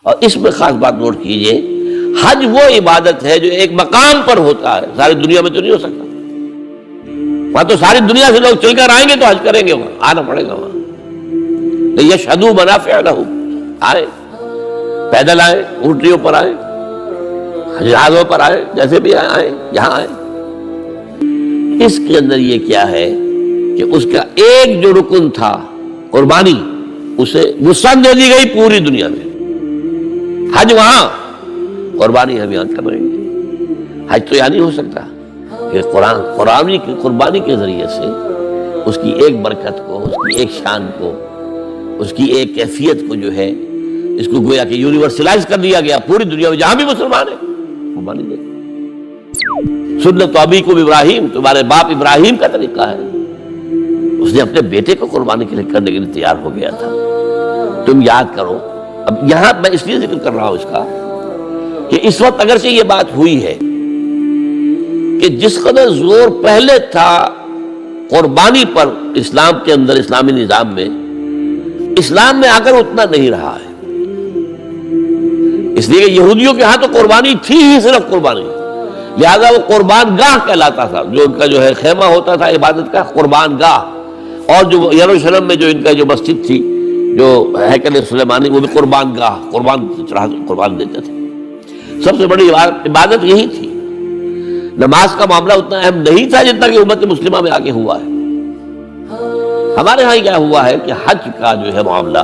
اور اس میں خاص بات نوٹ کیجئے، حج وہ عبادت ہے جو ایک مقام پر ہوتا ہے، ساری دنیا میں تو نہیں ہو سکتا۔ وہاں تو ساری دنیا سے لوگ چل کر آئیں گے تو حج کریں گے، وہاں آنا پڑے گا۔ وہاں یشہدوا منافع لہم، آئے پیدل آئے، اونٹیوں پر آئے، جہازوں پر آئے، جیسے بھی آئے یہاں آئے۔ اس کے اندر یہ کیا ہے کہ اس کا ایک جو رکن تھا قربانی، اسے وسعت دے دی گئی پوری دنیا میں۔ حج وہاں، قربانی ہم یہاں کر رہے ہیں۔ حج تو یہاں نہیں ہو سکتا کہ قربانی کے ذریعے سے اس کی ایک برکت کو، اس کی ایک شان کو، اس کی ایک کیفیت کو جو ہے، اس کو گویا کہ یونیورسلائز کر دیا گیا پوری دنیا میں، جہاں بھی مسلمان ہیں قربانی دے۔ سنت ابیکم ابراہیم، تمہارے باپ ابراہیم کا طریقہ ہے، اس نے اپنے بیٹے کو قربانی کے لیے کرنے کے لیے تیار ہو گیا تھا۔ تم یاد کرو، اب یہاں میں اس لیے ذکر کر رہا ہوں اس کا کہ اس وقت اگرچہ یہ بات ہوئی ہے کہ جس قدر زور پہلے تھا قربانی پر اسلام کے اندر، اسلامی نظام میں، اسلام میں آ کر اتنا نہیں رہا ہے۔ اس لیے کہ یہودیوں کے ہاں تو قربانی تھی ہی صرف قربانی، لہذا وہ قربان گاہ کہلاتا تھا، جو ان کا جو ہے خیمہ ہوتا تھا عبادت کا، قربان گاہ۔ اور جو یروشلم میں جو ان کا جو مسجد تھی، جو ہیکل سلیمانی، وہ بھی قربان گاہ، قربان دیتے تھے۔ سب سے بڑی عبادت یہی تھی۔ نماز کا معاملہ اتنا اہم نہیں تھا جتنا کہ امت مسلمہ میں آگے ہوا ہے۔ ہمارے ہاں کیا ہوا ہے کہ حج کا جو ہے معاملہ،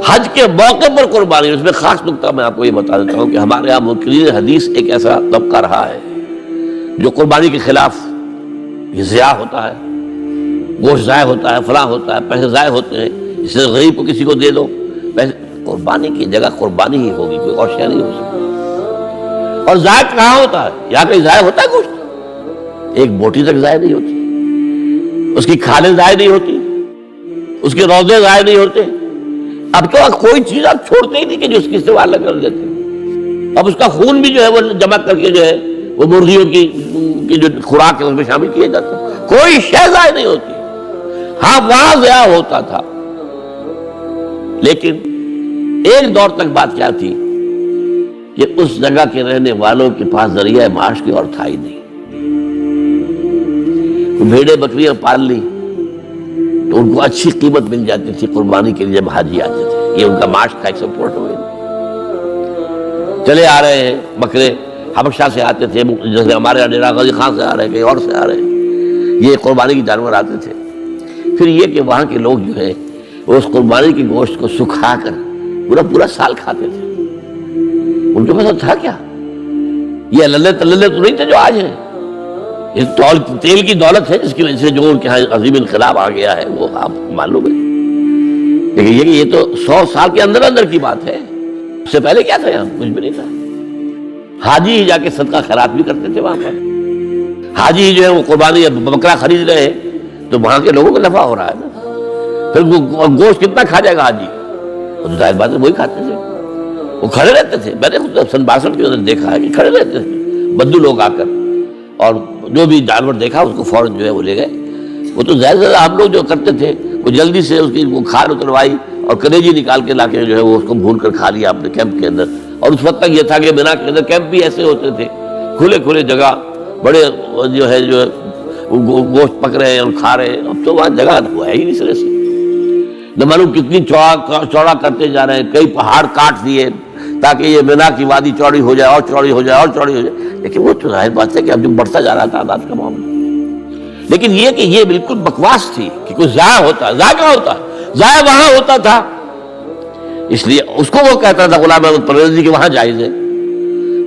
حج کے موقع پر قربانی، اس میں خاص نقطہ میں آپ کو یہ بتا دیتا ہوں کہ ہمارے یہاں منکرین حدیث ایک ایسا طبقہ رہا ہے جو قربانی کے خلاف، یہ ضیاع ہوتا ہے، گوشت ضائع ہوتا ہے، فلاں ہوتا ہے، پیسے ضائع ہوتے ہیں، اس سے غریب کو کسی کو دے دو۔ قربانی کی جگہ قربانی ہی ہوگی، کوئی اور شے نہیں ہو سکتی۔ اور ضائع کہاں ہوتا ہے؟ یہاں کہیں ضائع ہوتا ہے گوشت؟ ایک بوٹی تک ضائع نہیں ہوتی، اس کی کھالیں ضائع نہیں ہوتی، اس کے روزے ضائع نہیں ہوتے۔ اب تو کوئی چیز آپ چھوڑتے ہی نہیں کہ جو اس کی استعمال کر لیتے ہیں۔ اب اس کا خون بھی جو ہے وہ جمع کر کے جو ہے وہ مرغیوں کی جو خوراک ہے اس میں شامل کیے جاتے ہیں۔ کوئی شے ضائع نہیں ہوتی۔ ہاں وہاں ضیاع ہوتا تھا، لیکن ایک دور تک بات کیا تھی کہ اس جگہ کے رہنے والوں کے پاس ذریعہ معاش کی اور تھا ہی نہیں۔ بھیڑیں بکریاں پال لی تو ان کو اچھی قیمت مل جاتی تھی قربانی کے لیے جب حاجی آتے تھے، یہ ان کا معاش کا ایک سپورٹ ہوئے۔ چلے آ رہے ہیں بکرے، حبشہ سے آتے تھے، جیسے ہمارے ڈیرہ غازی خان سے آ رہے ہیں، کہیں اور سے آ رہے ہیں، یہ قربانی کے جانور آتے تھے۔ پھر یہ کہ وہاں کے لوگ جو ہے وہ اس قربانی کے گوشت کو سکھا کر پورا سال کھاتے تھے۔ ان کے پاس تھا کیا؟ یہ للے تللے تو نہیں تھے جو آج ہیں، یہ تیل کی دولت ہے جس کی وجہ سے جو ان کے ہاں عظیم انقلاب آ گیا ہے، وہ آپ معلوم ہے۔ لیکن یہ تو 100 سال کے اندر اندر کی بات ہے۔ اس سے پہلے کیا تھا؟ یہاں کچھ بھی نہیں تھا۔ حاجی ہی جا کے صدقہ خیرات بھی کرتے تھے وہاں پر۔ حاجی ہی جو ہے وہ قربانی بکرا خرید رہے ہیں تو وہاں کے لوگوں کو نفع ہو رہا ہے نا۔ پھر گوشت کتنا کھا جائے گا حاجی؟ تو ظاہر بات ہے وہی کھاتے تھے، وہ کھڑے رہتے تھے۔ میں نے خود سن 62 کے اندر دیکھا ہے کہ کھڑے رہتے تھے بدو لوگ آ کر، اور جو بھی جانور دیکھا اس کو فوراً جو ہے وہ لے گئے۔ وہ تو زیادہ ہم لوگ جو کرتے تھے وہ جلدی سے اس کی وہ کھال اتروائی اور کلیجی نکال کے لا کے جو ہے وہ اس کو بھون کر کھا لیا اپنے کیمپ کے اندر۔ اور اس وقت تک یہ تھا کہ مینا کے اندر کیمپ بھی ایسے ہوتے تھے، کھلے جگہ، بڑے جو ہے گوشت پک رہے ہیں اور کھا رہے ہیں۔ اب تو وہاں جگہ ہے ہی نہیں سرے سے، نہ معلوم کتنی چوڑا کرتے جا رہے ہیں، کئی پہاڑ کاٹ دیے تاکہ یہ مینا کی وادی چوڑی ہو جائے اور چوڑی ہو جائے اور چوڑی ہو جائے۔ لیکن وہ تو ظاہر بات ہے کہ اب جو بڑھتا جا رہا تھا تعداد کا معاملہ۔ لیکن یہ کہ یہ بالکل بکواس تھی کہ کچھ ضائع ہوتا، ضائع کہاں ہوتا؟ ضائع وہاں ہوتا تھا۔ اس لیے اس کو وہ کہتا تھا غلام احمد پرویزی کہ وہاں جائز ہے۔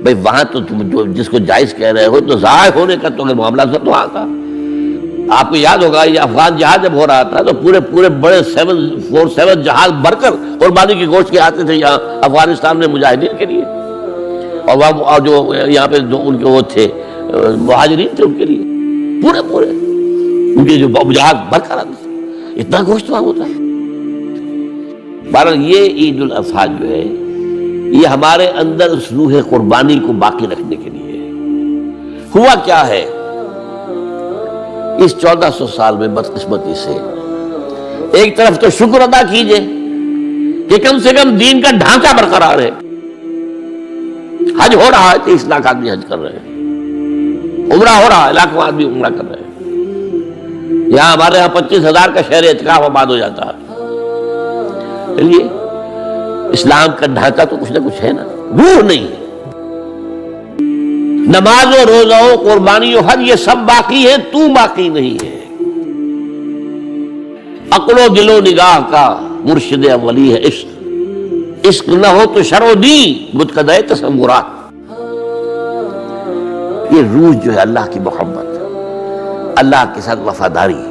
بھئی وہاں تو تم جو جس کو جائز کہہ رہے ہو تو ضائع ہونے کا تو اگر معاملہ سب تو وہاں تھا۔ آپ کو یاد ہوگا یہ افغان جہاد جب ہو رہا تھا تو پورے بڑے 747 جہاز بھر کر قربانی کے گوشت کے آتے تھے یہاں افغانستان میں مجاہدین کے لیے، اور وہاں جو یہاں پہ جو ان کے وہ تھے مہاجرین تھے ان کے لیے پورے ان کے جو جہاز بھر کر آتے تھے، اتنا گوشت وہاں ہوتا ہے۔ بہرحال یہ عید الاضحیٰ جو ہے یہ ہمارے اندر اس روح قربانی کو باقی رکھنے کے لیے ہے۔ ہوا کیا ہے اس 1400 سال میں بدقسمتی سے؟ ایک طرف تو شکر ادا کیجئے کہ کم سے کم دین کا ڈھانچہ برقرار ہے. حج ہو رہا ہے 30 لاکھ آدمی حج کر رہے ہیں، عمرہ ہو رہا ہے لاکھوں آدمی عمرہ کر رہے ہیں. یہاں ہمارے یہاں 25,000 کا شہر اعتکاف آباد ہو جاتا ہے. چلیے اسلام کا ڈھانچہ تو کچھ نہ کچھ ہے نا، روح نہیں ہے. نماز و روزہ و قربانی و حج یہ سب باقی ہے، تو باقی نہیں ہے. عقل و دل و نگاہ کا مرشد اولی ہے عشق. عشق نہ ہو تو شرع و دین متقدہ تصورات. یہ روح جو ہے اللہ کی محبت، اللہ کے ساتھ وفاداری ہے،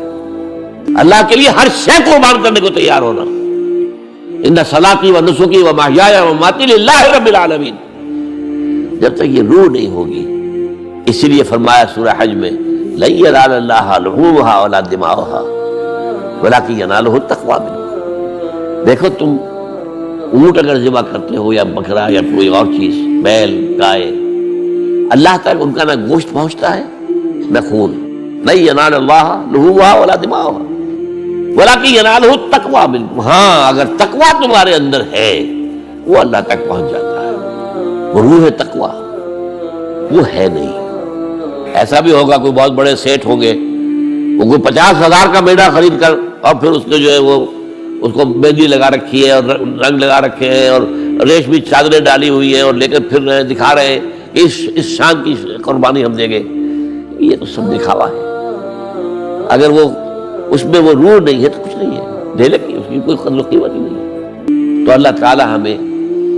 اللہ کے لیے ہر شے قربان کرنے کو تیار ہونا. ان صلاتی و نسکی و محیای و مماتی للہ رب العالمین. جب تک یہ روح نہیں ہوگی، اسی لیے فرمایا سورہ حج میں لن ینال اللہ لحومها ولا دماؤها ولکن ینالہ التقوی منکم. دیکھو تم اونٹ اگر ذبح کرتے ہو یا بکرا یا کوئی اور چیز، بیل گائے، اللہ تک ان کا نہ گوشت پہنچتا ہے نہ خون. لن ینال اللہ لحومها ولا دماؤها ولکن ینالہ التقوی منکم. ہاں اگر تقوی تمہارے اندر ہے وہ اللہ تک پہنچ جاتا ہے. وہ روح تقوی وہ ہے نہیں. ایسا بھی ہوگا کوئی بہت بڑے سیٹ ہوں گے، وہ کوئی 50,000 کا میڑا خرید کر اور پھر اس کے جو ہے وہ اس کو مہندی لگا رکھی ہے اور رنگ لگا رکھے ہیں اور ریشمی چادریں ڈالی ہوئی ہیں اور لے کر پھر رہے دکھا رہے ہیں کہ اس شان کی قربانی ہم دیں گے. یہ تو سب دکھاوا ہے. اگر وہ اس میں وہ روح نہیں ہے تو کچھ نہیں ہے، دے لگی اس کی کوئی قدر و قیمت ہی نہیں ہے. تو اللہ تعالی ہمیں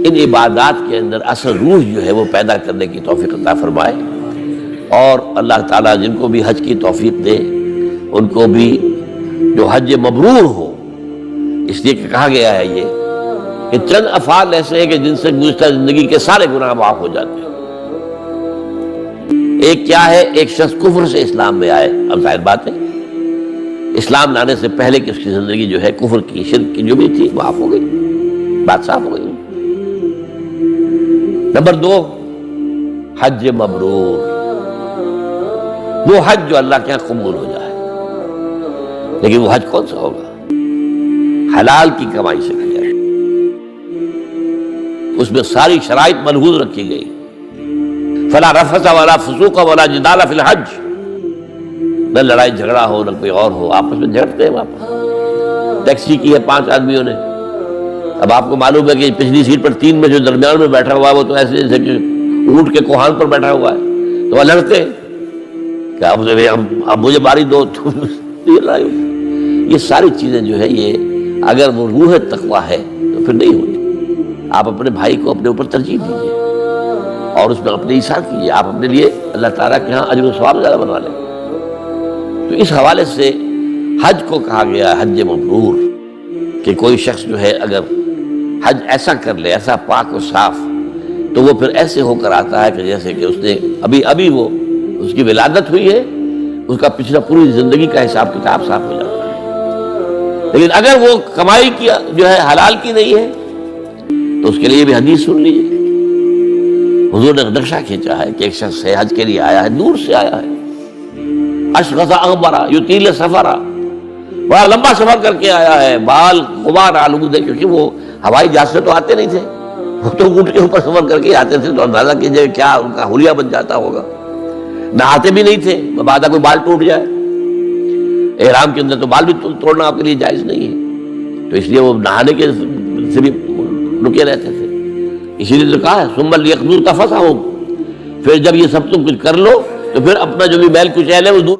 ان عبادات کے اندر اصل روح جو ہے وہ پیدا کرنے کی توفیق عطا فرمائے. اور اللہ تعالیٰ جن کو بھی حج کی توفیق دے ان کو بھی جو حج مبرور ہو. اس لیے کہ کہا گیا ہے یہ کہ چند افعال ایسے ہیں کہ جن سے گزشتہ زندگی کے سارے گناہ معاف ہو جاتے ہیں. ایک کیا ہے؟ ایک شخص کفر سے اسلام میں آئے. اب ظاہر بات ہے اسلام لانے سے پہلے کہ اس کی زندگی جو ہے کفر کی شرک کی جو بھی تھی معاف ہو گئی، بات صاف ہو گئی. نمبر 2 حج مبرور، وہ حج جو اللہ کے یہاں قبول ہو جائے. لیکن وہ حج کون سا ہوگا؟ حلال کی کمائی سے کیا جائے. اس میں ساری شرائط ملحوظ رکھی گئی. فلا رفث ولا فسوق ولا جدال فی الحج. نہ لڑائی جھگڑا ہو نہ کوئی اور ہو. آپس میں جھگڑتے ہیں وہاں پر. ٹیکسی کی ہے 5 آدمیوں نے. اب آپ کو معلوم ہے کہ پچھلی سیٹ پر 3 میں جو درمیان میں بیٹھا ہوا ہے وہ تو ایسے جیسے کہ اونٹ کے کوہان پر بیٹھا ہوا ہے. تو وہ لڑتے ہیں کہ اب مجھے باری دو. یہ ساری چیزیں جو ہے یہ اگر وہ روح تقویٰ ہے تو پھر نہیں ہوتی. آپ اپنے بھائی کو اپنے اوپر ترجیح دیجیے اور اس میں اپنے ایثار کیجیے. آپ اپنے لیے اللہ تعالیٰ کے ہاں اجر و ثواب زیادہ بنوا لیں. تو اس حوالے سے حج کو کہا گیا حج مبرور کہ کوئی شخص جو ہے اگر حج ایسا کر لے، ایسا پاک و صاف، تو وہ پھر ایسے ہو کر آتا ہے کہ جیسے کہ اس نے ابھی وہ اس کی ولادت ہوئی ہے، اس کا پچھلا پوری زندگی کا حساب کتاب صاف ہو جاتا ہے. لیکن اگر وہ کمائی کی جو ہے حلال کی نہیں ہے تو اس کے لیے بھی حدیث سن لیجیے. حضور نے نقشہ کھینچا ہے کہ ایک شخص ہے حج کے لیے آیا ہے، دور سے آیا ہے، اشخص اغبرا یطیل سفرا، بڑا لمبا سفر کر کے آیا ہے، بال غبار آلود ہے، کیونکہ وہ ہوائی جہاز سے تو آتے نہیں تھے، وہ تو اونٹ کے اوپر سفر کر کے آتے تھے. تو اندازہ کیجیے کیا ان کا حلیہ بن جاتا ہوگا. نہاتے بھی نہیں تھے، مبادا کوئی بال ٹوٹ جائے. احرام کے اندر تو بال بھی توڑنا آپ کے لیے جائز نہیں ہے، تو اس لیے وہ نہانے کے سے بھی رکے رہتے تھے. اسی لیے تو کہا ہے ثم لیقضوا تفثهم. پھر جب یہ سب تم کچھ کر لو تو پھر اپنا جو بھی میل کچیل ہے وہ دور.